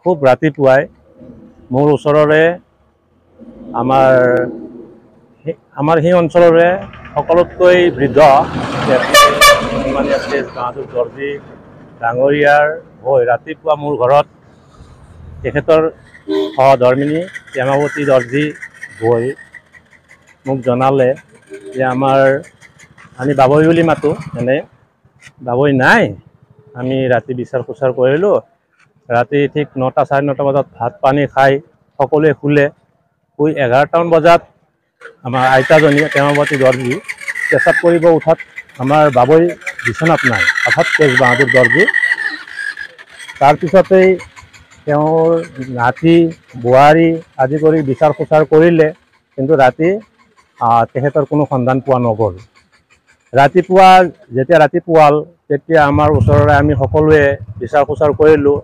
খুব ৰাতিপুৱাই মোৰ ওচৰৰে আমাৰ সেই অঞ্চলৰে সকলোতকৈ বৃদ্ধ বাহাদুৰ দৰ্জী ডাঙৰীয়াৰ হৈ ৰাতিপুৱা মোৰ ঘৰত তেখেতৰ সহধৰ্মিনী প্ৰেমাৱতী দৰ্জী হৈ মোক জনালে যে আমি বাবৈ বুলি মাতোঁ, এনে বাবৈ নাই। আমি ৰাতি বিচাৰ খোচাৰ কৰিলোঁ, ৰাতি ঠিক 9টা চাৰে 9টা বজাত ভাত পানী খাই সকলোৱে শুলে। শুই 11টামান বজাত আমাৰ আইতাজনীয়ে প্ৰেমাৱতী দৰ্জী পেচাব কৰিব উঠাত আমাৰ বাবৈ বিচনাত নাই, অৰ্থাৎ তেজ বাহাদুৰ দৰ্জী। তাৰপিছতেই তেওঁৰ নাতি বোৱাৰী আদি কৰি বিচাৰ খোচাৰ কৰিলে, কিন্তু ৰাতি তেখেতৰ কোনো সন্ধান পোৱা নগ'ল। ৰাতিপুৱা যেতিয়া ৰাতি পুৱাল তেতিয়া আমাৰ ওচৰৰে আমি সকলোৱে বিচাৰ খোচাৰ কৰিলোঁ।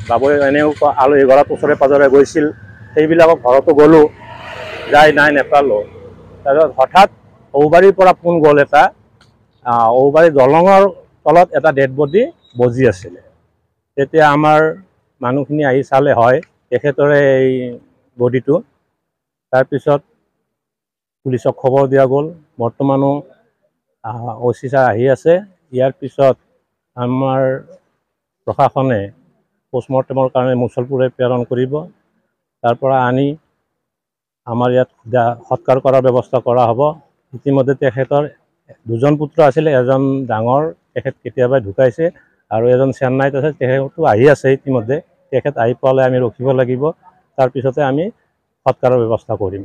বাবৈ এনেও আলহী ঘৰত ওচৰে পাঁজৰে গৈছিল, সেইবিলাকক ঘৰতো গ'লোঁ, যাই নাই নেপালোঁ। তাৰপিছত হঠাৎ ঔবাৰীৰ পৰা ফোন গ'ল এটা, ঔবাৰী দলঙৰ তলত এটা ডেড বডি বজি আছিলে। তেতিয়া আমাৰ মানুহখিনি আহি চালে, হয় তেখেতৰে এই বডিটো। তাৰপিছত পুলিচক খবৰ দিয়া গ'ল। বৰ্তমানো OC ছাৰ আহি আছে। ইয়াৰ পিছত আমাৰ প্ৰশাসনে পষ্টমৰ্টেমৰ কাৰণে মুছলপুৰে প্ৰেৰণ কৰিব। তাৰ পৰা আনি আমাৰ ইয়াত সৎকাৰ কৰাৰ ব্যৱস্থা কৰা হ'ব। ইতিমধ্যে তেখেতৰ দুজন পুত্ৰ আছিলে, এজন ডাঙৰ, তেখেত কেতিয়াবাই ঢুকাইছে, আৰু এজন চেন্নাইত আছে, তেখেতো আহি আছে ইতিমধ্যে। তেখেত আহি পালে আমি ৰখিব লাগিব, তাৰপিছতে আমি সৎকাৰৰ ব্যৱস্থা কৰিম।